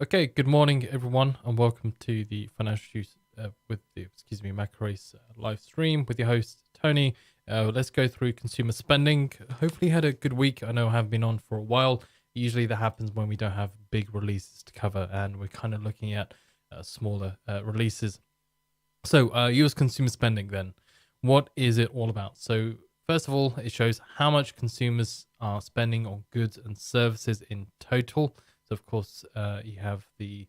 Okay, good morning, everyone, and welcome to the Financial News with the Macrace live stream with your host Tony. Let's go through consumer spending. Hopefully, you had a good week. I know I have been on for a while. Usually, that happens when we don't have big releases to cover, and we're kind of looking at smaller releases. So, US consumer spending. Then, what is it all about? So, first of all, it shows how much consumers are spending on goods and services in total. So, of course, you have the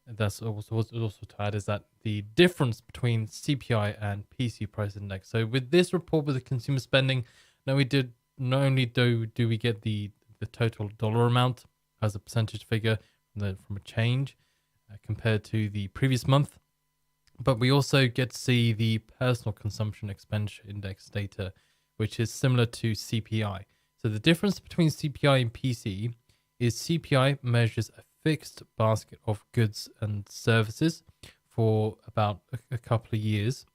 that's also to add is that the difference between CPI and PC price index. So, with this report with the consumer spending, now we did not only do we get the total dollar amount as a percentage figure from a change compared to the previous month, but we also get to see the personal consumption expenditure index data, which is similar to CPI. So the difference between CPI and PC is CPI measures a fixed basket of goods and services for about a couple of years,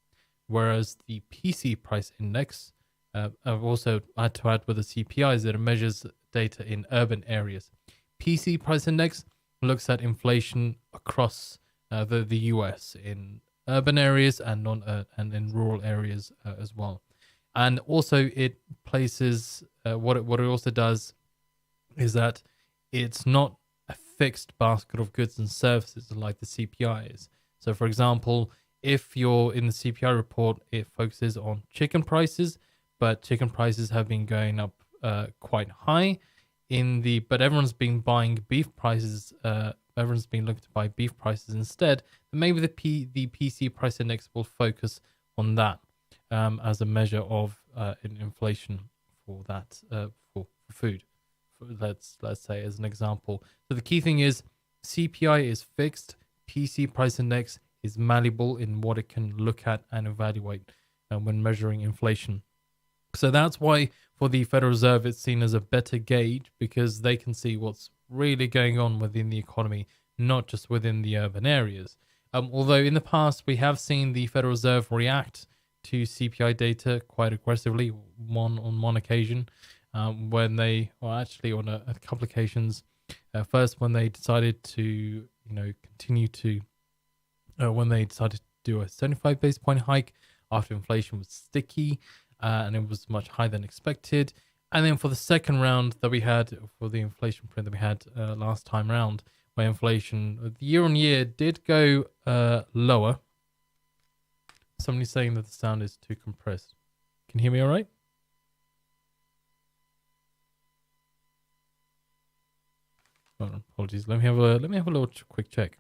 whereas the PC price index, I've also had to add with the CPI, is that it measures data in urban areas. PC price index looks at inflation across the US in urban areas and non and in rural areas as well. And also, it places what it also does is that it's not a fixed basket of goods and services like the CPI is. So, for example, if you're in the CPI report, it focuses on chicken prices, but chicken prices have been going up quite high. But everyone's been buying beef prices. Everyone's been looking to buy beef prices instead. Maybe the PC price index will focus on that as a measure of inflation for that for food. Let's say as an example. So the key thing is CPI is fixed. PC price index is malleable in what it can look at and evaluate when measuring inflation. So that's why for the Federal Reserve it's seen as a better gauge, because they can see what's really going on within the economy, not just within the urban areas. Although in the past we have seen the Federal Reserve react to CPI data quite aggressively on one occasion, when they, well, actually on a couple of occasions. First, when they decided to, continue to, when they decided to do a 75 base point hike after inflation was sticky, and it was much higher than expected. And then for the second round that we had, for the inflation print that we had last time round, where inflation year on year did go lower. Somebody's saying that the sound is too compressed. Can you hear me all right? Oh, apologies. Let me have a little quick check.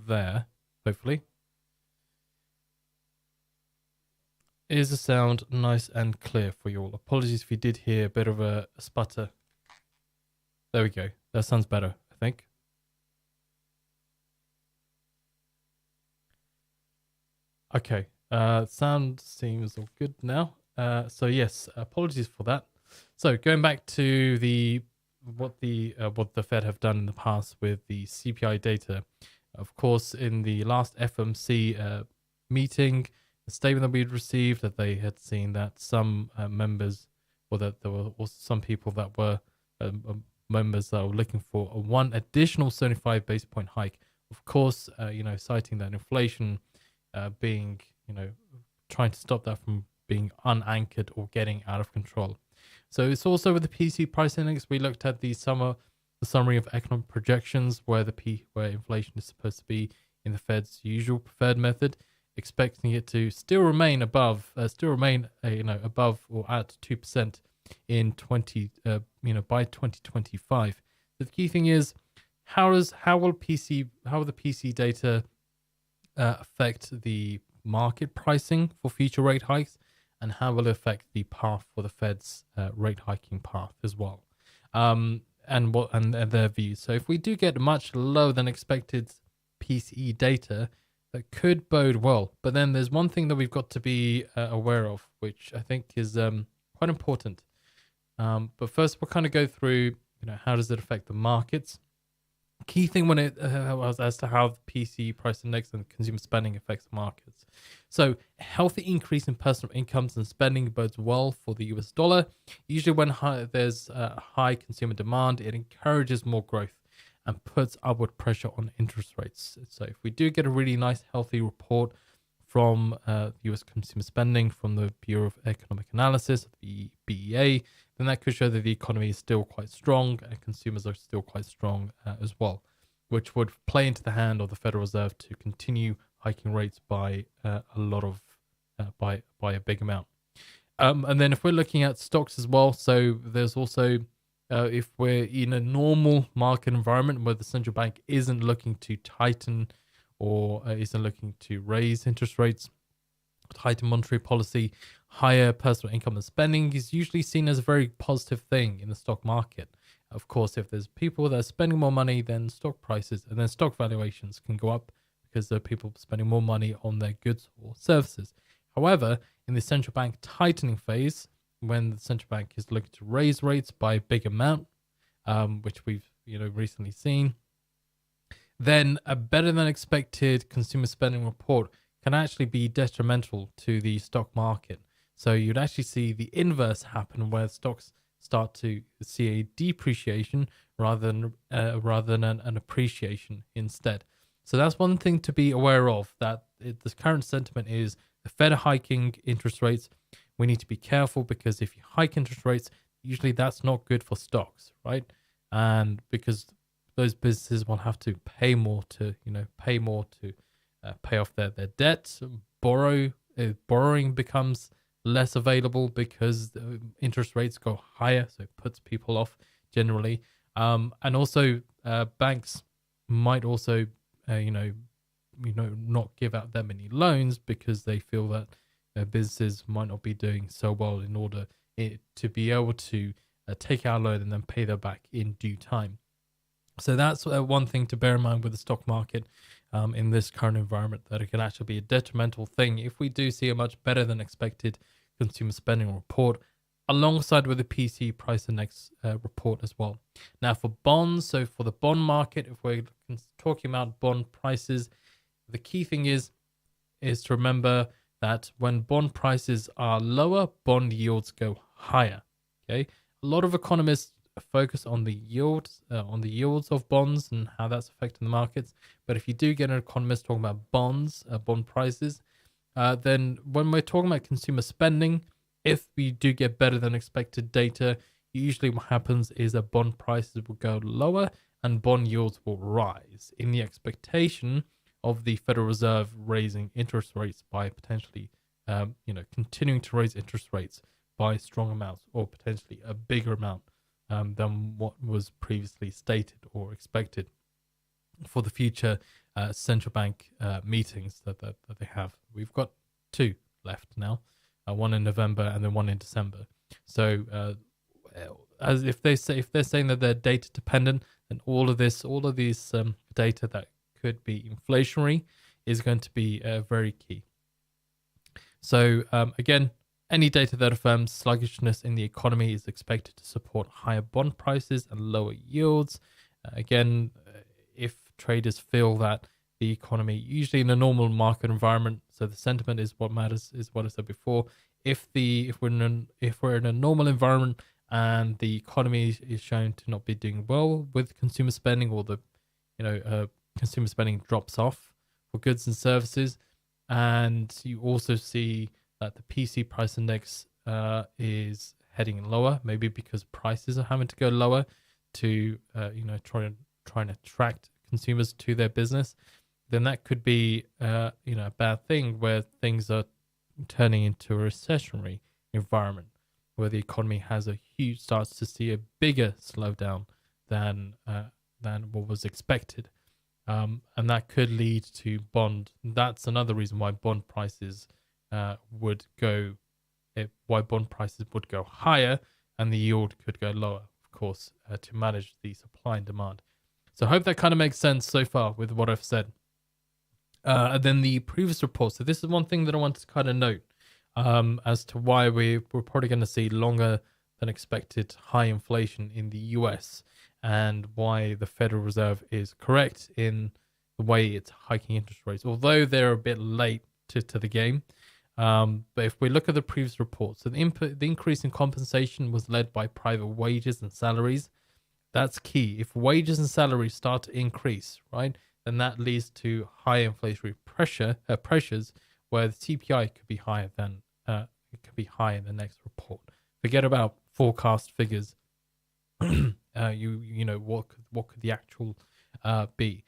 There, hopefully. Is the sound nice and clear for you all? Apologies if you did hear a bit of a sputter. There we go. That sounds better, I think. Okay. Sound seems all good now. So yes, apologies for that. So going back to what the Fed have done in the past with the CPI data. Of course, in the last FOMC meeting, the statement that we'd received, that they had seen that some members, or that there were also some people that were members that were looking for a one additional 75 base point hike. Of course, citing that inflation being, trying to stop that from being unanchored or getting out of control. So it's also with the PC price index. We looked at the summary of economic projections, where where inflation is supposed to be in the Fed's usual preferred method, expecting it to still remain above or at 2% in by 2025. The key thing is how will the PC data affect the market pricing for future rate hikes, and how will it affect the path for the Fed's rate hiking path as well, and their views. So if we do get much lower than expected PCE data that could bode well. But then there's one thing that we've got to be aware of, which I think is quite important. But first, we'll kind of go through, how does it affect the markets? Key thing when it as to how the PCE price index and consumer spending affects the markets. So a healthy increase in personal incomes and spending bodes well for the US dollar. Usually when there's high consumer demand, it encourages more growth and puts upward pressure on interest rates. So if we do get a really nice healthy report from US consumer spending from the Bureau of Economic Analysis, the BEA, then that could show that the economy is still quite strong and consumers are still quite strong as well, which would play into the hand of the Federal Reserve to continue hiking rates by by a big amount. And then if we're looking at stocks as well, so there's also if we're in a normal market environment where the central bank isn't looking to tighten or isn't looking to raise interest rates, tighten monetary policy, higher personal income and spending is usually seen as a very positive thing in the stock market. Of course, if there's people that are spending more money, then stock prices and then stock valuations can go up because there are people spending more money on their goods or services. However, in the central bank tightening phase, when the central bank is looking to raise rates by a big amount, which we've recently seen, then a better than expected consumer spending report can actually be detrimental to the stock market. So you'd actually see the inverse happen where stocks start to see a depreciation rather than an appreciation instead. So that's one thing to be aware of, that the current sentiment is the Fed are hiking interest rates. We need to be careful because if you hike interest rates, usually that's not good for stocks, right? And because those businesses will have to pay more to pay off their debt, borrowing becomes less available because the interest rates go higher, so it puts people off generally. And also banks might also not give out that many loans because they feel that businesses might not be doing so well in order to be able to take out a loan and then pay them back in due time. So that's one thing to bear in mind with the stock market in this current environment, that it can actually be a detrimental thing if we do see a much better than expected consumer spending report alongside with the PC price index report as well. Now for bonds, so for the bond market, if we're talking about bond prices, the key thing is to remember that when bond prices are lower, bond yields go higher. Okay, a lot of economists focus on the yields of bonds and how that's affecting the markets. But if you do get an economist talking about bonds, bond prices, then when we're talking about consumer spending, if we do get better than expected data, usually what happens is that bond prices will go lower and bond yields will rise in the expectation of the Federal Reserve raising interest rates by potentially, continuing to raise interest rates by strong amounts or potentially a bigger amount than what was previously stated or expected for the future central bank meetings that they have. We've got 2 left now, one in November and then one in December. So as if they're saying that they're data dependent, then all of these data that could be inflationary is going to be very key. So again, any data that affirms sluggishness in the economy is expected to support higher bond prices and lower yields. Again, if traders feel that the economy, usually in a normal market environment, so the sentiment is what matters, is what I said before. If we're in a normal environment and the economy is shown to not be doing well with consumer spending, or the consumer spending drops off for goods and services, and you also see that the PC price index is heading lower, maybe because prices are having to go lower to try and attract consumers to their business, then that could be a bad thing where things are turning into a recessionary environment where the economy starts to see a bigger slowdown than what was expected, and that could lead to that's another reason why bond prices would go higher and the yield could go lower, of course, to manage the supply and demand. So I hope that kind of makes sense so far with what I've said. And then the previous report. So this is one thing that I wanted to kind of note as to why we're probably going to see longer than expected high inflation in the US, and why the Federal Reserve is correct in the way it's hiking interest rates, although they're a bit late to the game. But if we look at the previous report, so the increase in compensation was led by private wages and salaries. That's key. If wages and salaries start to increase, right, then that leads to high inflationary pressures, where the CPI could be higher than it could be higher in the next report. Forget about forecast figures. You know what could the actual be?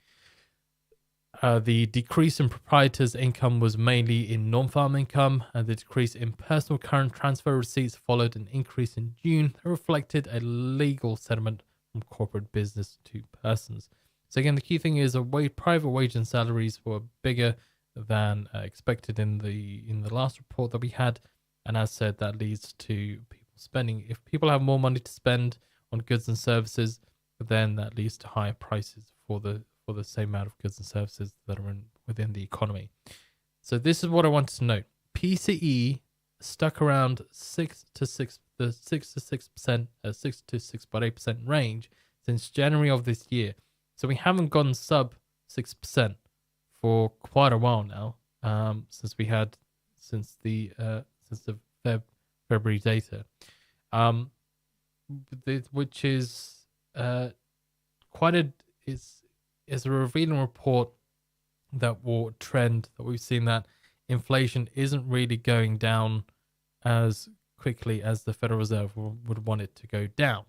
The decrease in proprietors' income was mainly in non-farm income, and the decrease in personal current transfer receipts followed an increase in June that reflected a legal settlement from corporate business to persons. So again, the key thing is private wage and salaries were bigger than expected in the last report that we had, and as said, that leads to people spending. If people have more money to spend on goods and services, then that leads to higher prices for the same amount of goods and services that are within the economy. So this is what I wanted to note. PCE stuck around 6 to 6.8% range since January of this year. So we haven't gone sub 6% for quite a while now, since the February data, which is is a revealing report that will trend that we've seen, that inflation isn't really going down as quickly as the Federal Reserve would want it to go down.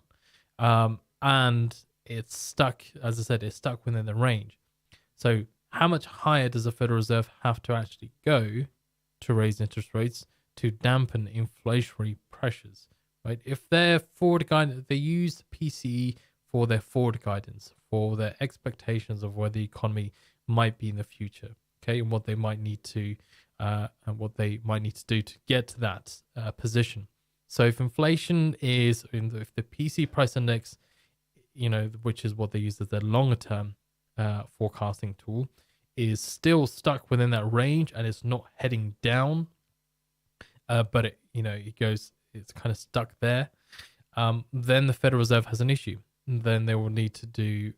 And it's stuck, as I said, it's stuck within the range. So how much higher does the Federal Reserve have to actually go to raise interest rates to dampen inflationary pressures, right? If their forward guidance, they use PCE for their forward guidance, for their expectations of where the economy might be in the future, okay, and what they might need to do to get to that position. So if inflation is, if the PCE price index, which is what they use as their longer term forecasting tool, is still stuck within that range and it's not heading down, but it's kind of stuck there, then the Federal Reserve has an issue. Then they will need to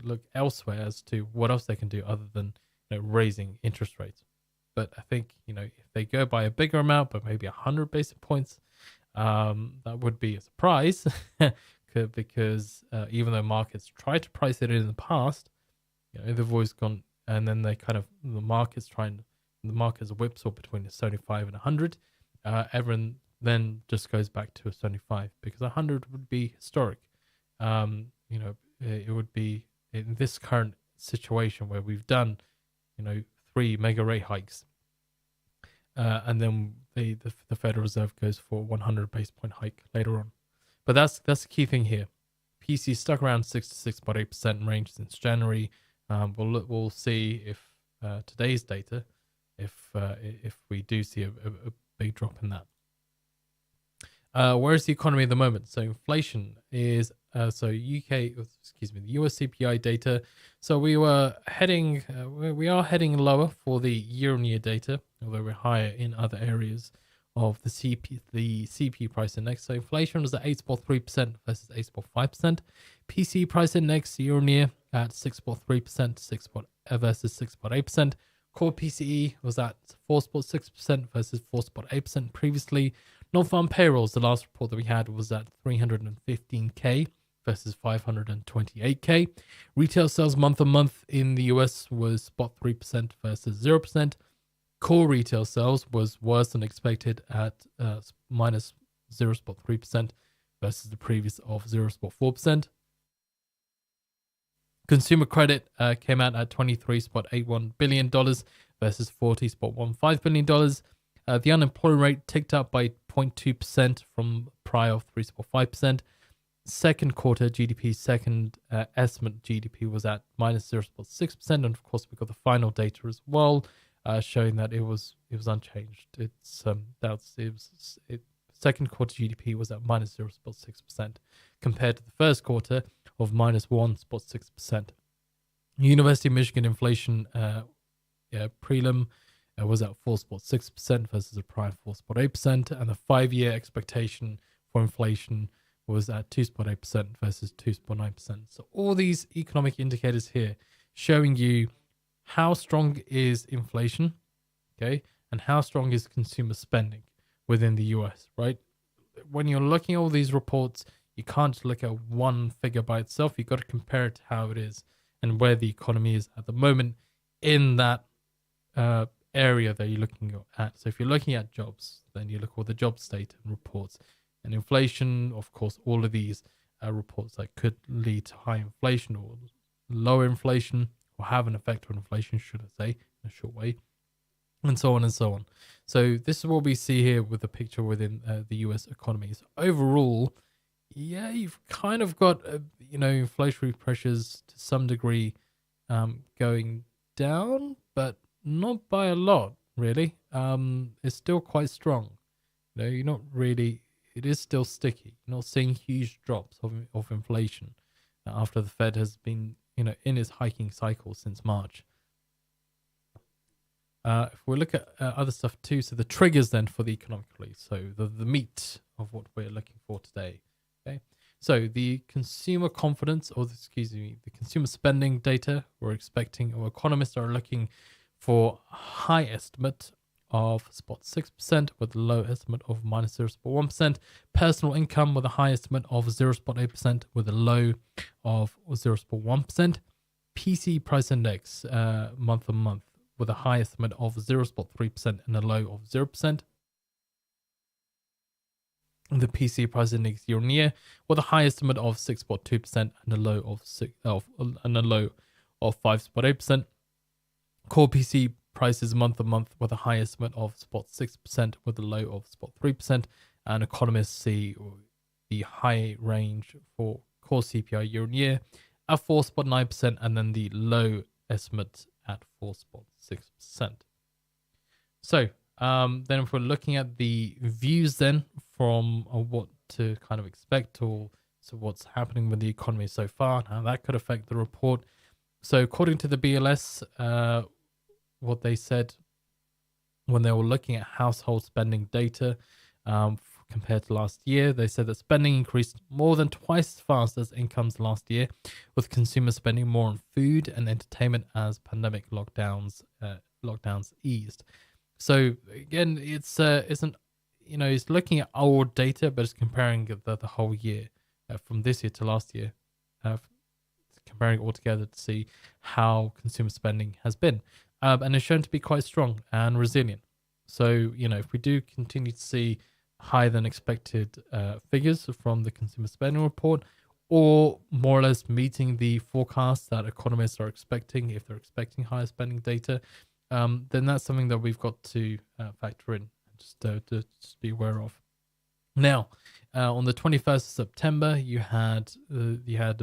look elsewhere as to what else they can do other than raising interest rates. But I think if they go by a bigger amount, but maybe 100 basis points, that would be a surprise, because even though markets tried to price it in the past, they've always gone, and then the markets whipsaw between a 75 and 100. Everyone then just goes back to a 75 because 100 would be historic. It would be in this current situation where we've done, 3 mega rate hikes, and then the Federal Reserve goes for 100 basis point hike later on. But that's the key thing here. PC stuck around 6 to 6.8% range since January. We'll see if today's data, if we do see a big drop in that. Where is the economy at the moment? So inflation is the US CPI data. So we are heading lower for the year-on-year data, although we're higher in other areas of the CPI price index. So inflation was at 8.3% versus 8.5%. PCE price index year-on-year at 6.3% versus 6.8%. Core PCE was at 4.6% versus 4.8% previously. Non-farm payrolls, the last report that we had, was at 315K versus 528K. Retail sales month on month in the US was 0.3% versus 0%. Core retail sales was worse than expected at minus 0.3% versus the previous of 0.4%. Consumer credit came out at $23.81 billion versus $40.15 billion. The unemployment rate ticked up by 0.2% from prior of 3.5%. Second quarter GDP, estimate GDP was at minus 0.6%, and of course we got the final data as well, showing that it was unchanged. Second quarter GDP was at minus 0.6% compared to the first quarter of minus 1.6%. University of Michigan inflation prelim was at 4.6% versus a prior 4.8%, and the 5-year expectation for inflation was at 2.8% versus 2.9%. So all these economic indicators here showing you how strong is inflation, okay, and how strong is consumer spending within the US, right? When you're looking at all these reports, you can't just look at one figure by itself. You've got to compare it to how it is and where the economy is at the moment in that area that you're looking at. So if you're looking at jobs, then you look at all the jobs data and reports. And inflation, of course, all of these reports that could lead to high inflation or lower inflation, or have an effect on inflation, should I say, in a short way, and so on and so on. So this is what we see here with the picture within the US economy. So overall, yeah, you've kind of got, inflationary pressures to some degree going down, but not by a lot, really. It's still quite strong. You're not really, it is still sticky. You're not seeing huge drops of inflation after the Fed has been, in its hiking cycle since March. If we look at other stuff too, so the triggers then for the economic release, so the meat of what we're looking for today. Okay, so the consumer confidence, the consumer spending data we're expecting, or economists are looking for a high estimate of 0.6% with a low estimate of minus 0.1%. Personal income with a high estimate of 0.8% with a low of 0.1%. PC price index month on month with a high estimate of 0.3% and a low of 0%. The PC price index year on year with a high estimate of 6.2% and a low of 5.8%. Core PC prices month on month with a high estimate of 0.6% with a low of 0.3%. And economists see the high range for core CPI year on year at 4.9% and then the low estimate at 4.6%. So then if we're looking at the views then from what to kind of expect, or so what's happening with the economy so far and how that could affect the report. So according to the BLS, what they said when they were looking at household spending data compared to last year, they said that spending increased more than twice as fast as incomes last year, with consumer spending more on food and entertainment as pandemic lockdowns eased. So again, it's looking at old data, but it's comparing the whole year from this year to last year, comparing it all together to see how consumer spending has been. And it's shown to be quite strong and resilient. So, if we do continue to see higher than expected figures from the consumer spending report, or more or less meeting the forecasts that economists are expecting, if they're expecting higher spending data, then that's something that we've got to factor in, just to be aware of. Now, on the 21st of September, you had the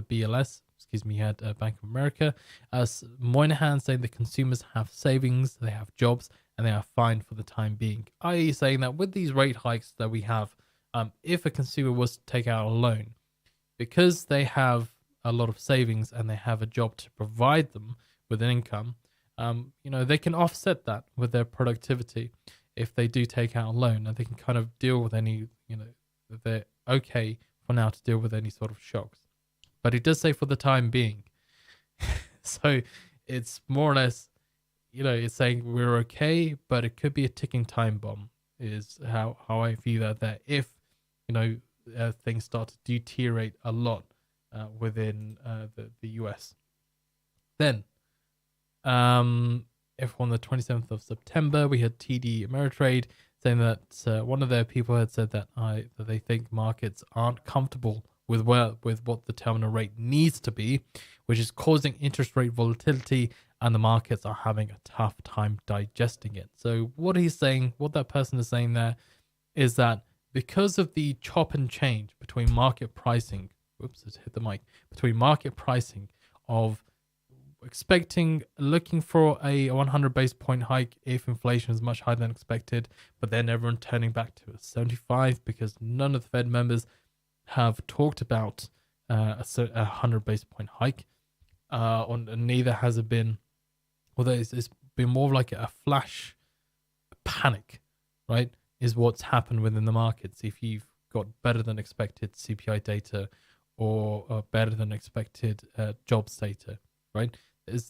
BLS. You had Bank of America as Moynihan saying that consumers have savings, they have jobs, and they are fine for the time being. I.e. saying that with these rate hikes that we have, if a consumer was to take out a loan, because they have a lot of savings and they have a job to provide them with an income, they can offset that with their productivity if they do take out a loan, and they can kind of deal with any, they're okay for now to deal with any sort of shocks. But it does say for the time being. So it's more or less, it's saying we're okay, but it could be a ticking time bomb is how I view that if, things start to deteriorate a lot within the US. Then, if on the 27th of September, we had TD Ameritrade saying that one of their people had said that they think markets aren't comfortable with what the terminal rate needs to be, which is causing interest rate volatility, and the markets are having a tough time digesting it. So what that person is saying there is that because of the chop and change between market pricing, between market pricing of looking for a 100 base point hike if inflation is much higher than expected, but then everyone turning back to a 75 because none of the Fed members have talked about a 100 basis point hike, and neither has it been, although it's been more like a flash panic, right? Is what's happened within the markets. If you've got better than expected CPI data or better than expected jobs data, right?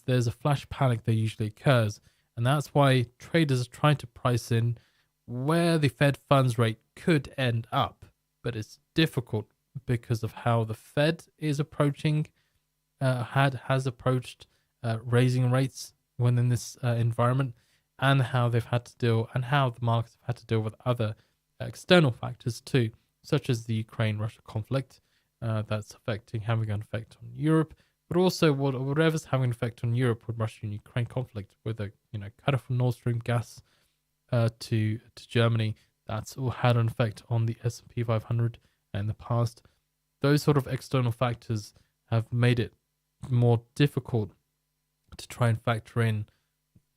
There's a flash panic that usually occurs, and that's why traders are trying to price in where the Fed funds rate could end up, but it's difficult because of how the Fed is approaching, has approached raising rates within this environment, and how they've had to deal, and how the markets have had to deal with other external factors too, such as the Ukraine-Russia conflict that's having an effect on Europe, but also whatever's having an effect on Europe with Russia and Ukraine conflict, with a cut off from Nord Stream gas to Germany, that's all had an effect on the S&P 500 in the past. Those sort of external factors have made it more difficult to try and factor in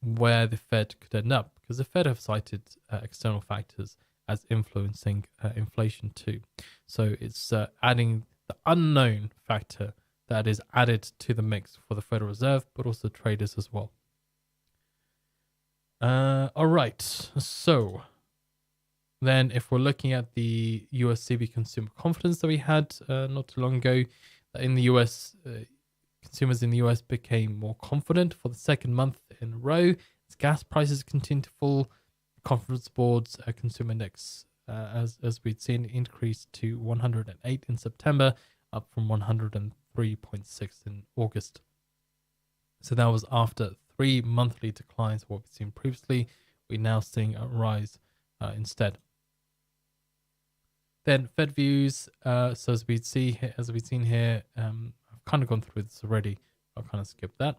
where the Fed could end up, because the Fed have cited external factors as influencing inflation too. So it's adding the unknown factor that is added to the mix for the Federal Reserve, but also traders as well. All right. So then if we're looking at the US CB consumer confidence that we had not too long ago, in the US, consumers in the US became more confident for the second month in a row as gas prices continue to fall. Conference Board's consumer index, as we'd seen, increased to 108 in September, up from 103.6 in August. So that was after 3 monthly declines, what we've seen previously. We're now seeing a rise instead. Then Fed views. So as we've seen here, I've kind of gone through this already. I'll kind of skip that.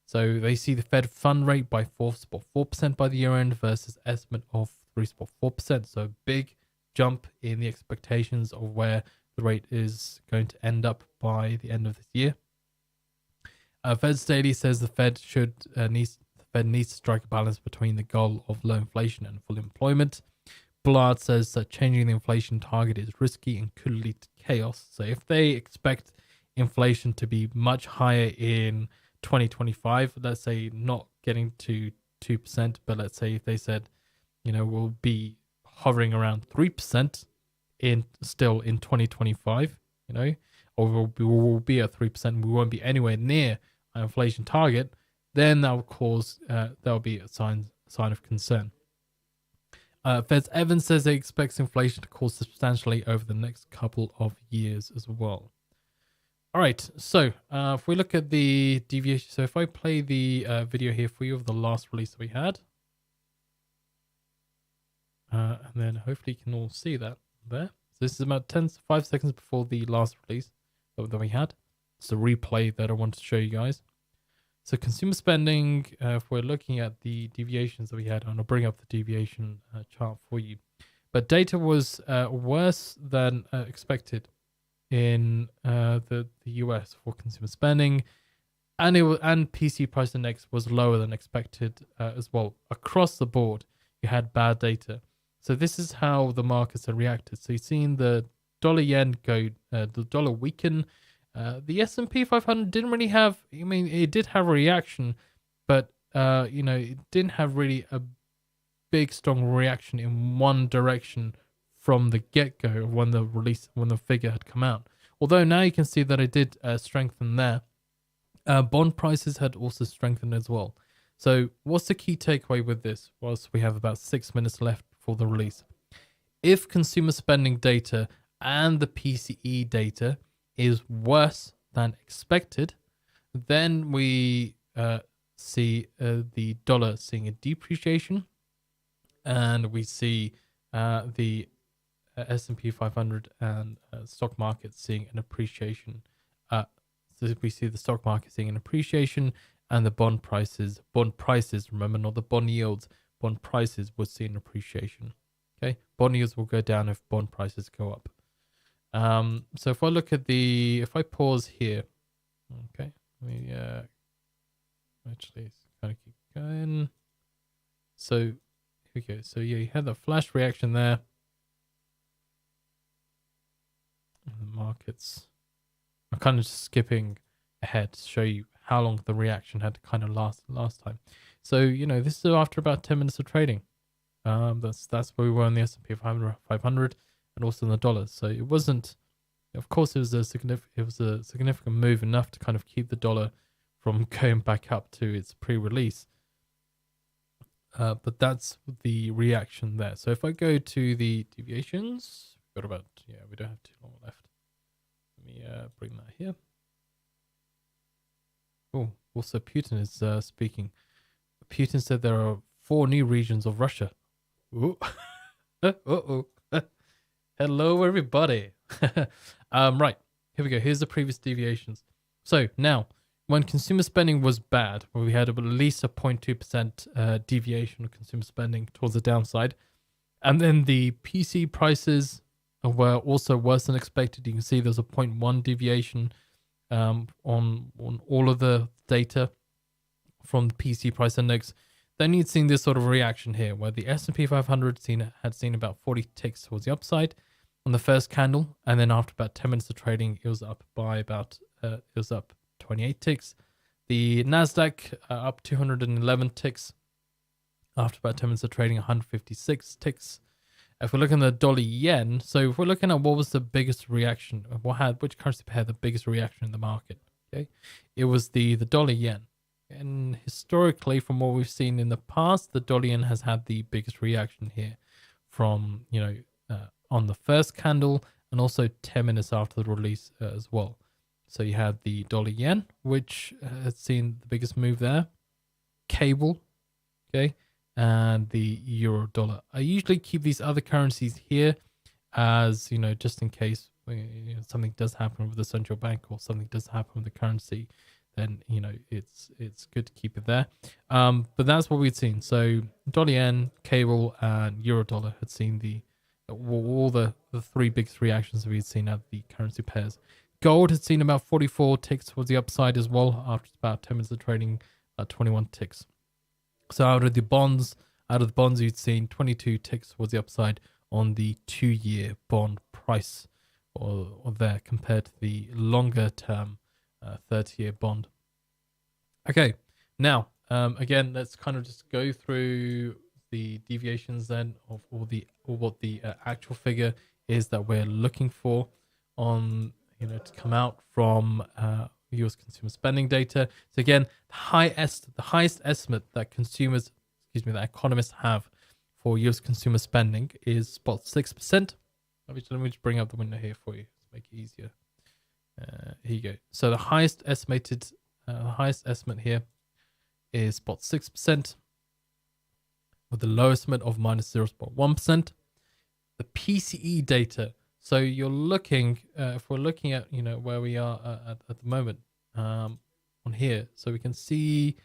So they see the Fed fund rate by 4.4% by the year end versus estimate of 3.4%. So a big jump in the expectations of where the rate is going to end up by the end of this year. Fed's Daily says the Fed needs to strike a balance between the goal of low inflation and full employment. Bullard says that changing the inflation target is risky and could lead to chaos. So if they expect inflation to be much higher in 2025, let's say not getting to 2%, but let's say if they said, we'll be hovering around 3% in 2025, or we'll be at 3%, we won't be anywhere near our inflation target, then that will cause that'll be a sign of concern. Fed's Evans says they expects inflation to cool substantially over the next couple of years as well. All right, so if we look at the deviation, so if I play the video here for you of the last release that we had, and then hopefully you can all see that there. So this is about 5 seconds before the last release that we had. It's a replay that I wanted to show you guys. So consumer spending, if we're looking at the deviations that we had, and I'll bring up the deviation chart for you. But data was worse than expected in the US for consumer spending, and PC price index was lower than expected as well. Across the board, you had bad data. So this is how the markets have reacted. So you've seen the dollar yen go, the dollar weaken. The S&P 500 didn't really have, it did have a reaction, but, it didn't have really a big, strong reaction in one direction from the get-go when the figure had come out. Although now you can see that it did strengthen there. Bond prices had also strengthened as well. So what's the key takeaway with this? Whilst we have about 6 minutes left before the release. If consumer spending data and the PCE data is worse than expected, then we see the dollar seeing a depreciation, and we see the S&P 500 and stock market seeing an appreciation. So we see the stock market seeing an appreciation, and the bond prices, remember, not the bond yields, bond prices will see an appreciation. Okay, bond yields will go down if bond prices go up. So if I look at if I pause here, okay, let me actually kind of keep going. So here we go. So yeah, you had the flash reaction there. And the markets, I'm kind of just skipping ahead to show you how long the reaction had kind of last time. So, this is after about 10 minutes of trading. That's where we were on the S&P 500 and also in the dollars. So it wasn't, of course, it was a significant move, enough to kind of keep the dollar from going back up to its pre-release. But that's the reaction there. So if I go to the deviations, we don't have too long left. Let me bring that here. Oh, also Putin is speaking. Putin said there are 4 new regions of Russia. Ooh. Uh-oh. Hello, everybody. Right, here we go. Here's the previous deviations. So now, when consumer spending was bad, where we had at least a 0.2% deviation of consumer spending towards the downside, and then the PC prices were also worse than expected. You can see there's a 0.1 deviation on all of the data from the PC price index. Then you'd seen this sort of reaction here, where the S&P 500 had seen about 40 ticks towards the upside on the first candle, and then after about 10 minutes of trading, it was up by about 28 ticks. The Nasdaq up 211 ticks after about 10 minutes of trading, 156 ticks. If we're looking at the dollar yen, so if we're looking at what was the biggest reaction, which currency pair had the biggest reaction in the market, okay, it was the dollar yen. And historically, from what we've seen in the past, the dollar yen has had the biggest reaction here from, on the first candle and also 10 minutes after the release as well. So you had the dollar yen, which has seen the biggest move there. Cable, okay, and the euro dollar. I usually keep these other currencies here as, just in case something does happen with the central bank or something does happen with the currency, then, it's good to keep it there. But that's what we'd seen. So dollar yen, cable, and euro dollar had seen all the 3 biggest reactions that we'd seen out of the currency pairs. Gold had seen about 44 ticks towards the upside as well after about 10 minutes of trading, about 21 ticks. So out of the bonds, you'd seen 22 ticks towards the upside on the 2-year bond price, or there, compared to the longer term 30-year bond. Okay, now again, let's kind of just go through the deviations then of what the actual figure is that we're looking for on to come out from U.S. consumer spending data. So again, the highest estimate that economists have for U.S. consumer spending is about 6%. Let me just bring up the window here for you to make it easier. Here you go. So the highest estimate here is about 6%, with the low estimate of minus 0.1%. The PCE data. So you're looking, if we're looking at, where we are at the moment on here. So we can see,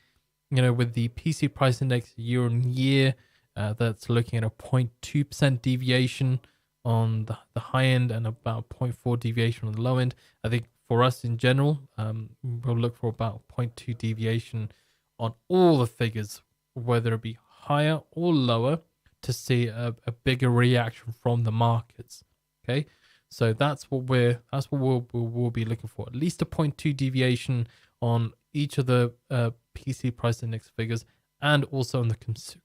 with the PC price index year on year, that's looking at a 0.2% deviation on the high end and about 0.4 deviation on the low end. I think for us in general, we'll look for about 0.2 deviation on all the figures, whether it be higher or lower, to see a bigger reaction from the markets. Okay, so that's what we'll be looking for. At least a 0.2 deviation on each of the PC price index figures, and also on the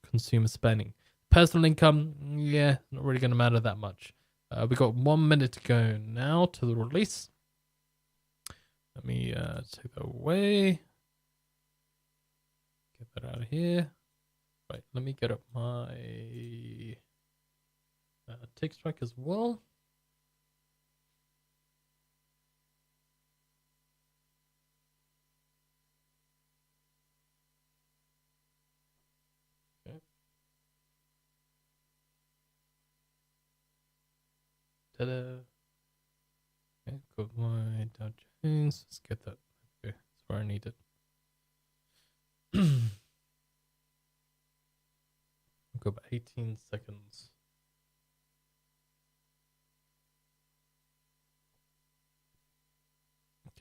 consumer spending. Personal income, not really going to matter that much. We got 1 minute to go now to the release. Let me take that away. Get that out of here. Right, let me get up my text track as well. Ta-da. Okay, got my Dow Jones. Let's get that. Okay, that's where I need it. I've got about 18 seconds.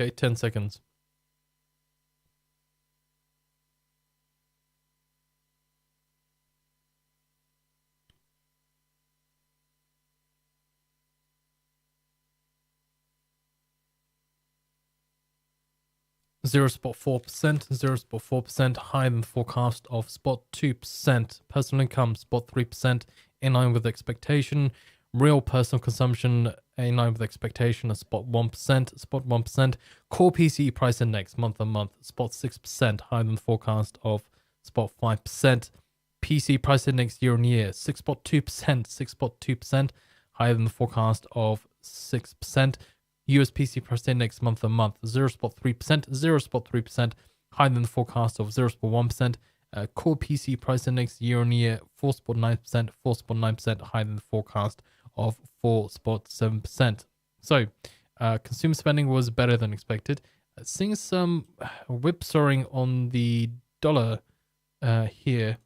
Okay, 10 seconds. 0.4%, 0.4% higher than the forecast of spot 2%. Personal income, spot 3%, in line with expectation. Real personal consumption, in line with expectation, of spot 1%, spot 1%. Core PCE price index, month on month, spot 6%, higher than the forecast of spot 5%. PC price index year on year, 6.2%, 6.2%, higher than the forecast of 6%. US PC price index month on month, 0.3%, 0.3%, higher than the forecast of 0.1%. Core PC price index year on year, 4.9%, 4.9%, higher than the forecast of 4.7%. So, consumer spending was better than expected. Seeing some whipsawing on the dollar here,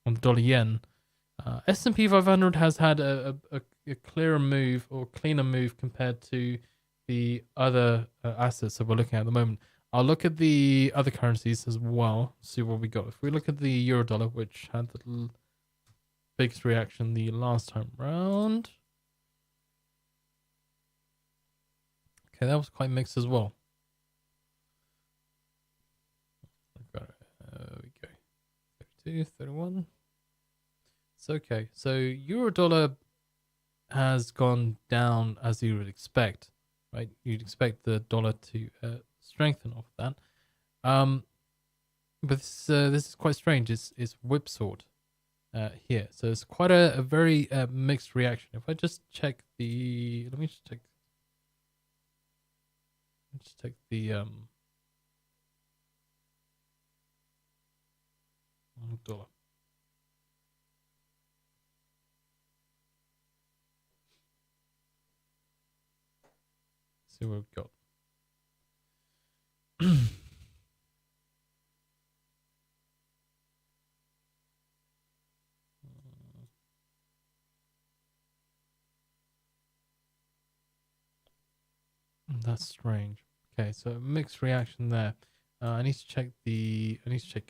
on the dollar yen. S&P 500 has had a clearer move or cleaner move compared to the other assets that we're looking at the moment. I'll look at the other currencies as well, see what we got. If we look at the euro dollar, which had the biggest reaction the last time round. Okay, that was quite mixed as well. There we go. 32, 31. It's okay. So euro dollar has gone down as you would expect, right? You'd expect the dollar to strengthen off that. But this is quite strange. It's whipsawed here. So it's quite a very mixed reaction. If I just check the... Let me just check the dollar. See what we've got. That's strange. Okay, so mixed reaction there. I need to check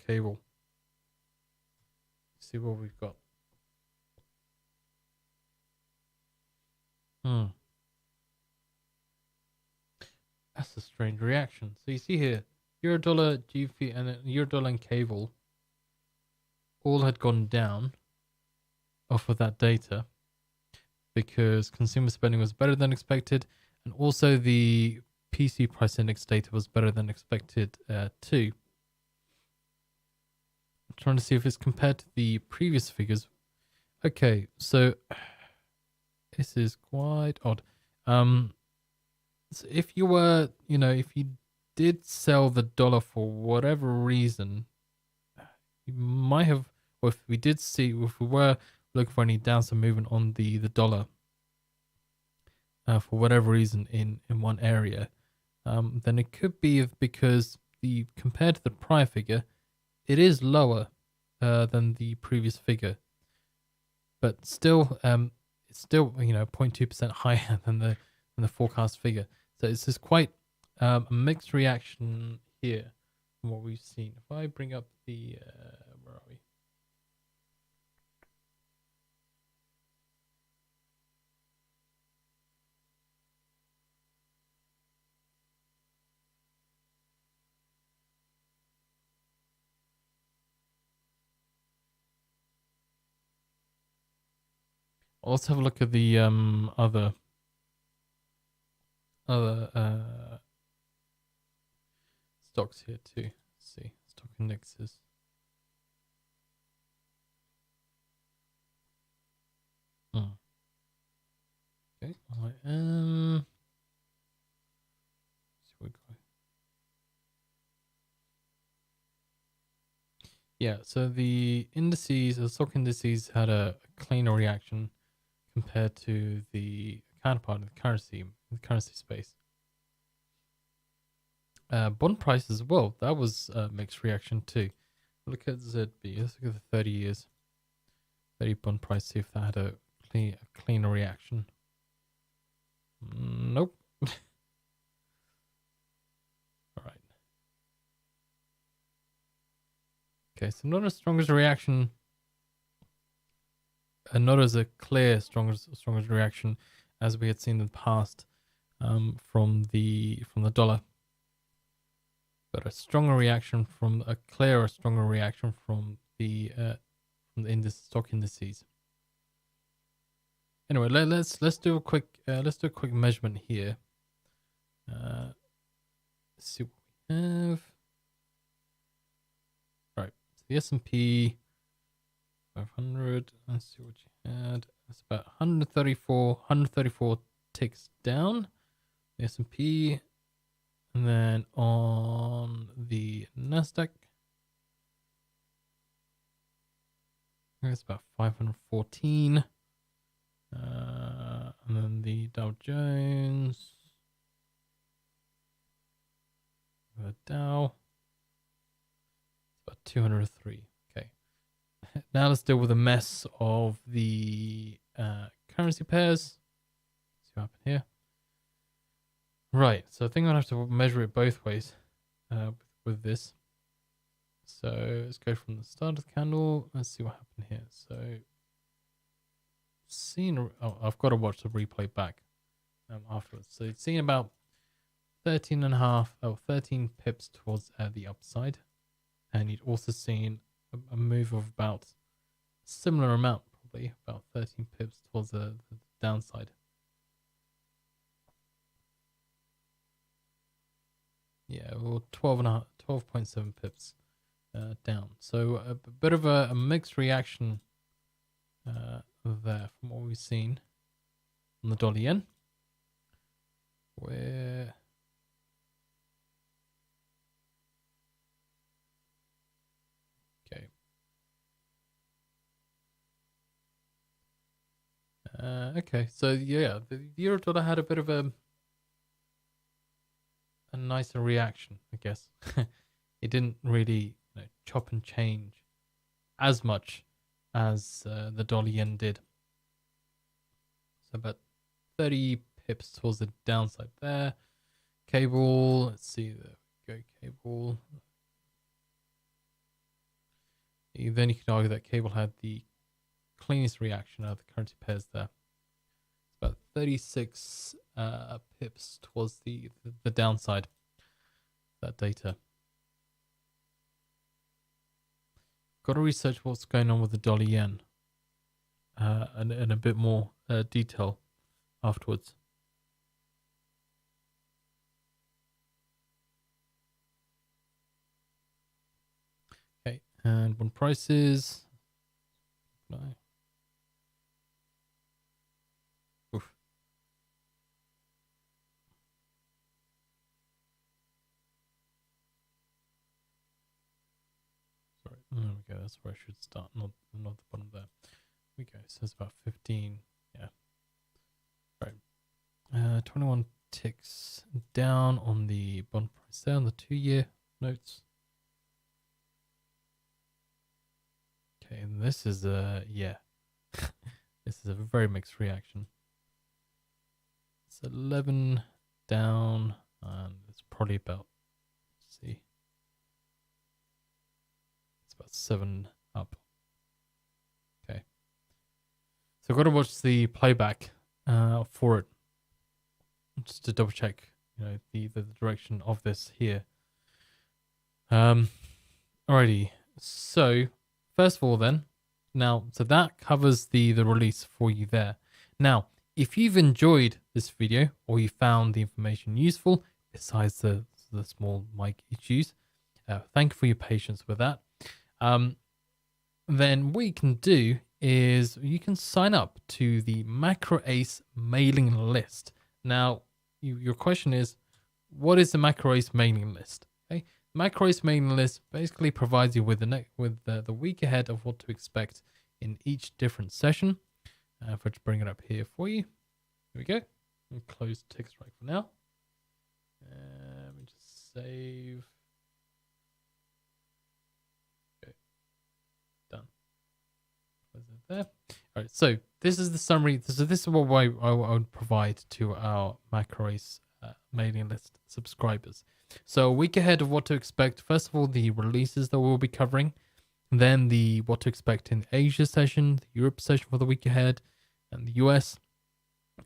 cable. See what we've got. That's a strange reaction. So you see here, euro dollar, GBP, and euro dollar and cable all had gone down off of that data because consumer spending was better than expected, and also the PC price index data was better than expected too. I'm trying to see if it's compared to the previous figures. Okay, so this is quite odd. So if you were, if you did sell the dollar for whatever reason, you might have, or if we were looking for any downside movement on the dollar, for whatever reason in one area, then it could be because compared to the prior figure, it is lower than the previous figure, but still, it's still 0.2% higher than the forecast figure. So it's just quite a mixed reaction here from what we've seen. If I bring up the where are we? Let's have a look at the other stocks here too. Let's see, stock indexes. Okay, I am. Yeah, so the indices, the stock indices, had a cleaner reaction compared to the counterpart in the currency space. Bond price as well, that was a mixed reaction too. Look at ZB, let's look at the 30 years. 30 bond price, see if that had a cleaner reaction. Nope. Alright. Okay, so not as strong as a reaction, and not as a clear strongest reaction as we had seen in the past from the dollar. But a stronger reaction from a clearer, stronger reaction from the stock indices. Anyway, let's do a quick measurement here. Let's see what we have. Right, so the S&P 500. Let's see what you had. It's about 134 ticks down. The S&P, and then on the Nasdaq, it's about 514. And then the Dow Jones, the Dow, it's about 203. Okay. Now let's deal with the mess of the currency pairs. See what happened here. Right, so I think I'll have to measure it both ways with this. So let's go from the start of the candle. Let's see what happened here. So I've got to watch the replay back afterwards. So it's seen about 13 pips towards the upside, and you'd also seen a move of about a similar amount, probably about 13 pips towards the downside. Yeah, well, 12.7 pips down. So a bit of a mixed reaction there from what we've seen on the dollar yen, where okay, so yeah, the euro dollar had a bit of a nicer reaction, I guess. It didn't really chop and change as much as the dollar yen did. So about 30 pips towards the downside there. Cable, let's see, there we go, cable. Then you could argue that cable had the cleanest reaction out of the currency pairs there. It's about 36 pips towards the downside, that data. Got to research what's going on with the dollar yen and a bit more detail afterwards. Okay, and when prices. No. Oof. Sorry, there we go. That's where I should start, not the bottom there. We go. So it's about 15. Yeah. Right. 21 ticks down on the bond price there on the 2-year notes. Okay, and this is yeah. This is a very mixed reaction. It's 11 down, and it's probably about, let's see, it's about 7 up. Okay, so I've got to watch the playback for it, just to double check, the direction of this here. Alrighty, so first of all, then. Now, so that covers the release for you there. Now, if you've enjoyed this video or you found the information useful, besides the small mic issues, thank you for your patience with that. Then what you can do is you can sign up to the Macro Ace mailing list. Now, your question is, what is the Macro Ace mailing list? Okay. Macro Ace mailing list basically provides you with the week ahead of what to expect in each different session. If I just bring it up here for you. Here we go. I'll close TickStrike for now. Let me just save. Okay. Done. Close it there. All right. So this is the summary. So this is what I would provide to our Macro Ace mailing list subscribers. So a week ahead of what to expect. First of all, the releases that we'll be covering. Then the what to expect in the Asia session, the Europe session for the week ahead, and the US.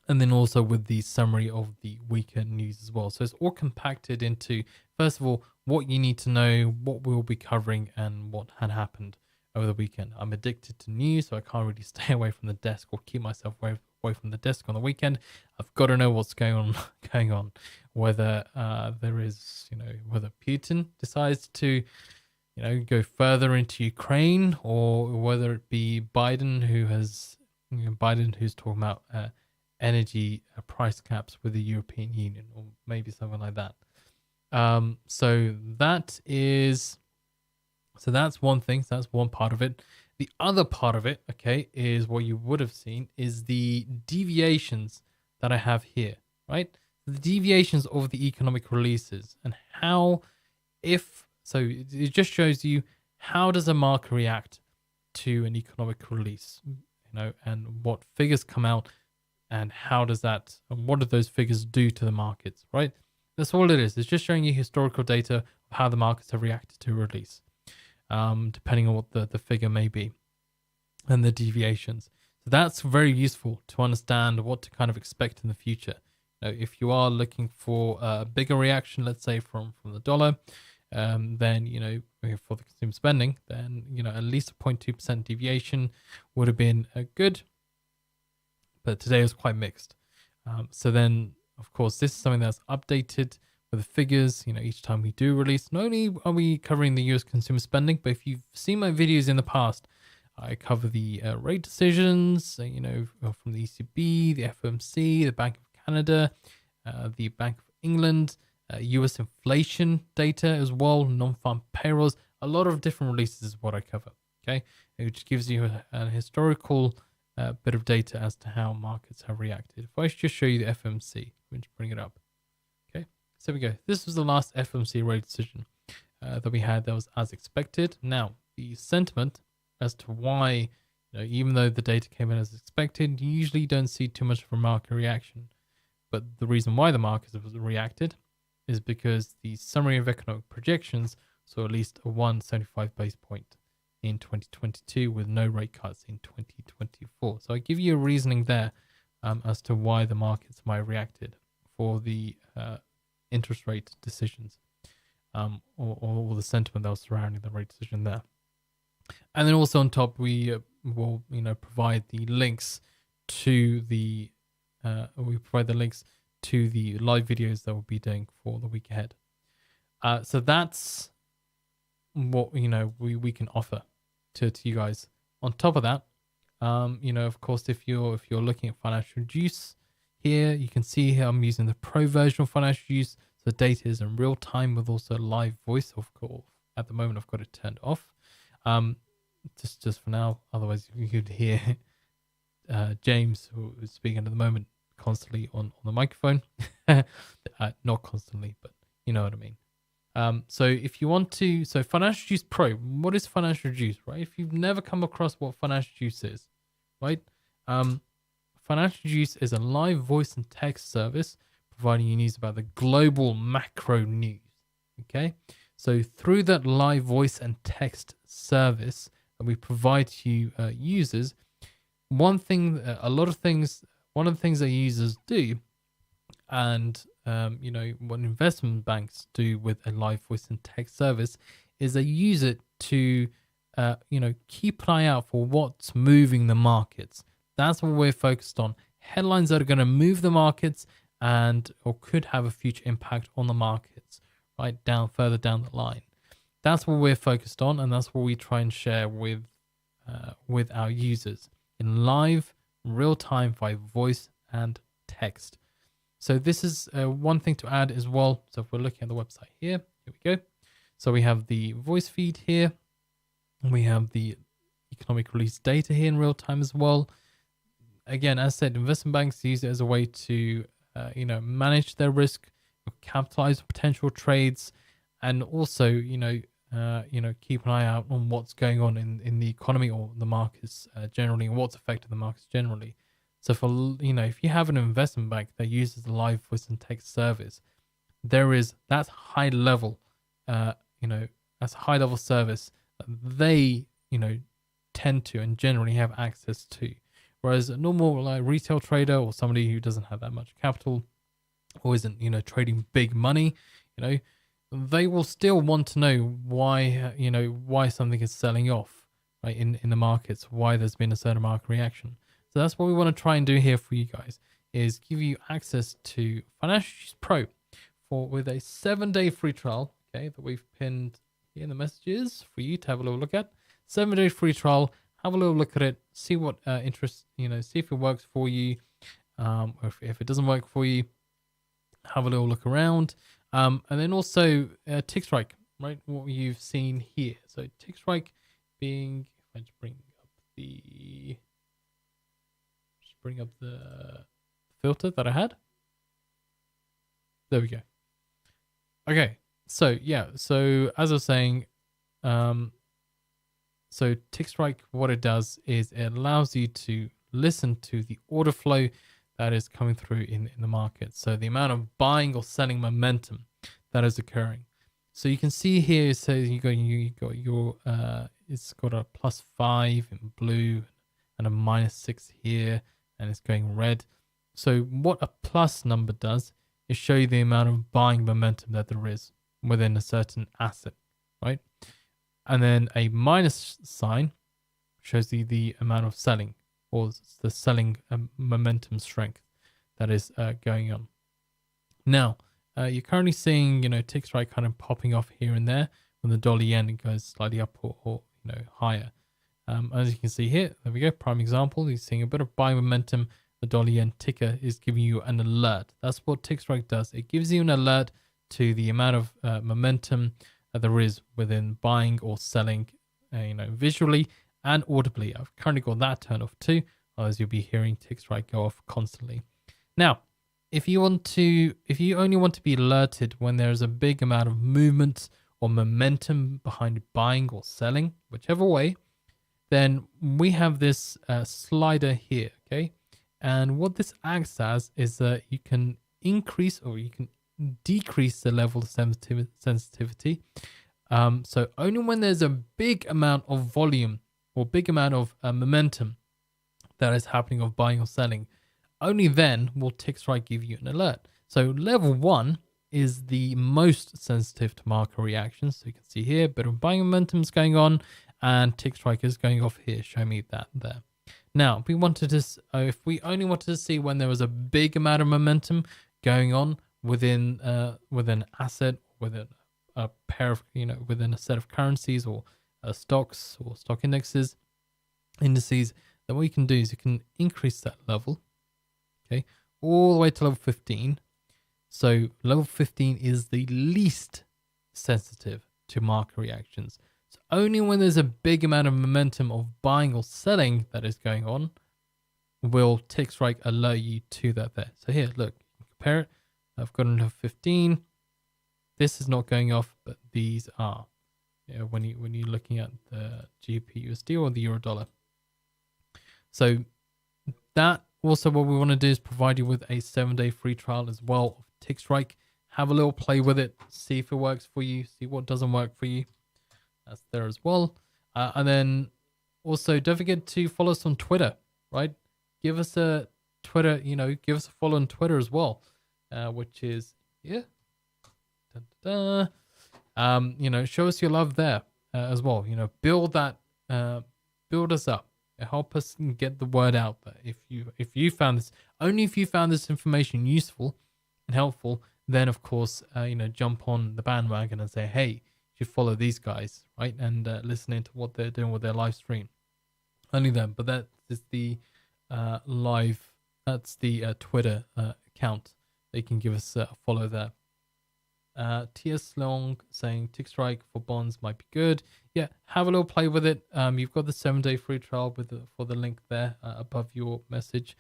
and then also with the summary of the weekend news as well. So it's all compacted into, first of all, what you need to know, what we'll be covering, and what had happened over the weekend. I'm addicted to news, so I can't really stay away from the desk or keep myself away from the desk on the weekend. I've got to know what's going on, whether there is, whether Putin decides to, go further into Ukraine, or whether it be Biden, who's talking about energy price caps with the European Union, or maybe something like that. So that's one thing. So that's one part of it. The other part of it, okay, is what you would have seen is the deviations that I have here, right? The deviations of the economic releases, and how, so it just shows you how does a market react to an economic release, and what figures come out, and what do those figures do to the markets, right? That's all it is. It's just showing you historical data of how the markets have reacted to a release, depending on what the figure may be and the deviations. So that's very useful to understand what to kind of expect in the future. If you are looking for a bigger reaction, let's say from the dollar, then, for the consumer spending, then, at least a 0.2% deviation would have been good. But today was quite mixed. So then, of course, this is something that's updated with the figures, each time we do release. Not only are we covering the US consumer spending, but if you've seen my videos in the past, I cover the rate decisions, from the ECB, the FOMC, the Bank of Canada, the Bank of England, US inflation data as well, non-farm payrolls. A lot of different releases is what I cover, okay? Which gives you a historical bit of data as to how markets have reacted. If I just show you the FOMC, let me just bring it up. Okay, so we go. This was the last FOMC rate decision that we had that was as expected. Now, the sentiment as to why, even though the data came in as expected, you usually don't see too much of a market reaction. But the reason why the markets have reacted is because the summary of economic projections saw at least a 175 base point in 2022 with no rate cuts in 2024. So I give you a reasoning there as to why the markets might have reacted for the interest rate decisions, or the sentiment that was surrounding the rate decision there. And then also on top, we will provide the links to the live videos that we'll be doing for the week ahead. So that's what we can offer to you guys. On top of that, of course, if you're looking at Financial Juice here, you can see here I'm using the pro version of Financial Juice. So data is in real time with also live voice. Of course, at the moment I've got it turned off. Just for now, otherwise you could hear James, who is speaking at the moment, constantly on the microphone. Not constantly, but you know what I mean. So if you want to, so Financial Juice Pro, what is Financial Juice, right? If you've never come across what Financial Juice is, right? Financial Juice is a live voice and text service providing you news about the global macro news. Okay, so through that live voice and text service that we provide to you users, one of the things that users do, and what investment banks do with a live voice and text service, is they use it to keep an eye out for what's moving the markets. That's what we're focused on. Headlines that are going to move the markets or could have a future impact on the markets, right, further down the line. That's what we're focused on, and that's what we try and share with our users in live, real time, by voice and text. So this is one thing to add as well. So if we're looking at the website here we go. So we have the voice feed here. We have the economic release data here in real time as well. Again, as said, investment banks use it as a way to manage their risk, capitalize on potential trades, and also keep an eye out on what's going on in the economy or the markets generally, and what's affecting the markets generally. So if you have an investment bank that uses the live voice and text service, that's high level, that's a high level service that they tend to and generally have access to, Whereas a normal like retail trader or somebody who doesn't have that much capital or isn't, trading big money, you know, they will still want to know why, why something is selling off, right, in the markets, why there's been a certain market reaction. So that's what we want to try and do here for you guys, is give you access to Financial Juice Pro with a 7-day free trial, okay, that we've pinned here in the messages for you to have a little look at. 7-day free trial, have a little look at it, see what interests, see if it works for you, or if it doesn't work for you, have a little look around. And then also TickStrike, right? What you've seen here. So TickStrike being, if I just bring up the filter that I had. There we go. Okay. So yeah. So as I was saying, so TickStrike, what it does is it allows you to listen to the order flow that is coming through in the market. So the amount of buying or selling momentum that is occurring. So you can see here, it says you got your it's got a +5 in blue and a -6 here, and it's going red. So what a plus number does is show you the amount of buying momentum that there is within a certain asset, right? And then a minus sign shows you the amount of selling, or the selling momentum strength that is going on. Now, you're currently seeing, TickStrike kind of popping off here and there. When the dollar yen goes slightly up or higher. As you can see here, there we go, prime example. You're seeing a bit of buying momentum. The dollar yen ticker is giving you an alert. That's what TickStrike does. It gives you an alert to the amount of momentum that there is within buying or selling, visually and audibly. I've currently got that turned off too, as you'll be hearing TickStrike go off constantly. Now, if you only want to be alerted when there's a big amount of movement or momentum behind buying or selling, whichever way, then we have this slider here, okay? And what this acts as is that you can increase or you can decrease the level of sensitivity. So only when there's a big amount of volume or big amount of momentum that is happening of buying or selling, only then will TickStrike give you an alert. So level 1 is the most sensitive to market reactions. So you can see here, a bit of buying momentum is going on, and TickStrike is going off here. Show me that there. Now, if we only wanted to see when there was a big amount of momentum going on within an asset, within a pair of, within a set of currencies or stocks or stock indices, then what you can do is you can increase that level, okay, all the way to level 15. So level 15 is the least sensitive to market reactions. So only when there's a big amount of momentum of buying or selling that is going on will TickStrike alert you to that there. So here, look, compare it. I've got level 15. This is not going off, but these are. When you're looking at the GBP/USD or the euro dollar. So that also what we want to do is provide you with a 7-day free trial as well of TickStrike. Have a little play with it, see if it works for you, see what doesn't work for you. That's there as well. And then also don't forget to follow us on Twitter, right? Give us a Twitter, give us a follow on Twitter as well, which is here. Show us your love there as well. Build us up. Help us get the word out there. If you found this information useful and helpful, then of course jump on the bandwagon and say, hey, you should follow these guys, right? And listen into what they're doing with their live stream. Only then, but that is the Twitter account. They can give us a follow there. TS Long saying TickStrike for bonds might be good. Yeah, have a little play with it. You've got the 7-day free trial for the link there above your message.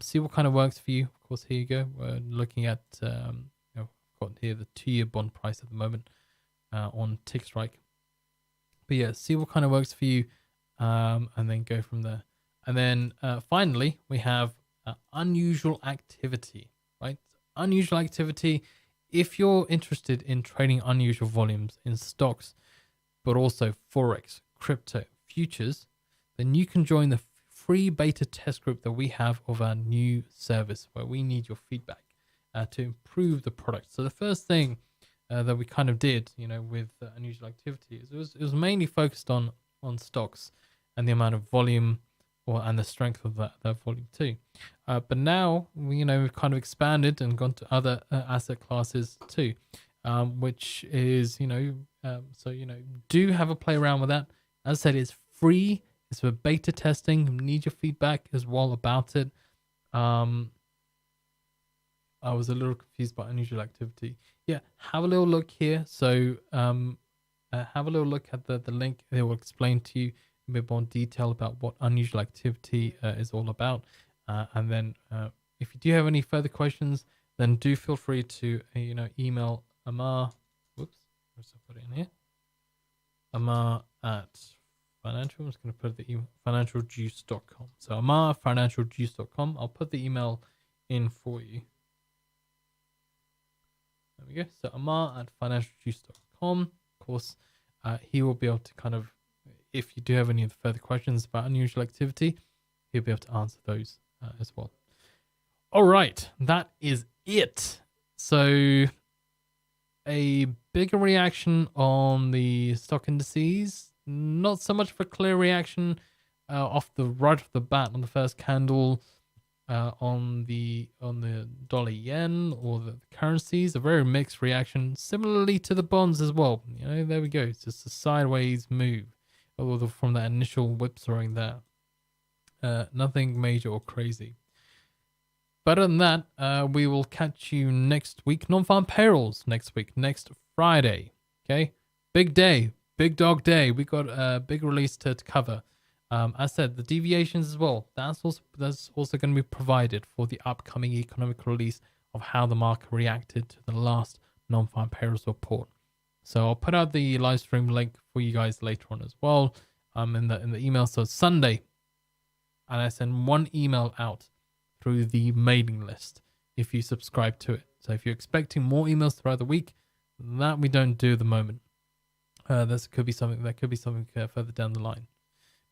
See what kind of works for you. Of course, here you go. We're looking at I've got here the 2-year bond price at the moment on TickStrike. But yeah, see what kind of works for you, and then go from there. And then finally, we have unusual activity, right? Unusual activity. If you're interested in trading unusual volumes in stocks, but also Forex, crypto, futures, then you can join the free beta test group that we have of our new service where we need your feedback to improve the product. So the first thing that we kind of did, with unusual activity, is it was mainly focused on stocks and the amount of volume and the strength of that volume too. But now we've kind of expanded and gone to other asset classes too, which is do have a play around with that. As I said, it's free. It's for beta testing. We need your feedback as well about it. I was a little confused by unusual activity. Yeah, have a little look here. So have a little look at the link. It will explain to you a bit more detail about what unusual activity is all about. And then if you do have any further questions, then do feel free to email Amar. Whoops, where's I put it in here? Amar at financial. I'm just going to put the email financialjuice.com. So Amar financialjuice.com. I'll put the email in for you. There we go. So Amar at financialjuice.com. Of course, he will be able to kind of, if you do have any further questions about unusual activity, he'll be able to answer those as well. All right, that is it. So a bigger reaction on the stock indices. Not so much of a clear reaction off the bat on the first candle on the dollar yen or the currencies. A very mixed reaction, similarly to the bonds as well. There we go. It's just a sideways move, although from that initial whipsawing there. Nothing major or crazy. But other than that, we will catch you next week. Non-farm payrolls next week, next Friday. Okay, big day. Big dog day. We got a big release to cover. As I said, the deviations as well. That's also going to be provided for the upcoming economic release of how the market reacted to the last non-farm payrolls report. So I'll put out the live stream link for you guys later on as well. In the email. So Sunday, and I send one email out through the mailing list if you subscribe to it. So if you're expecting more emails throughout the week, that we don't do at the moment. That could be something further down the line.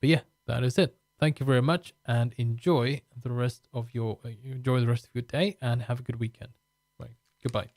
But yeah, that is it. Thank you very much, and enjoy the rest of your day, and have a good weekend. Right, goodbye.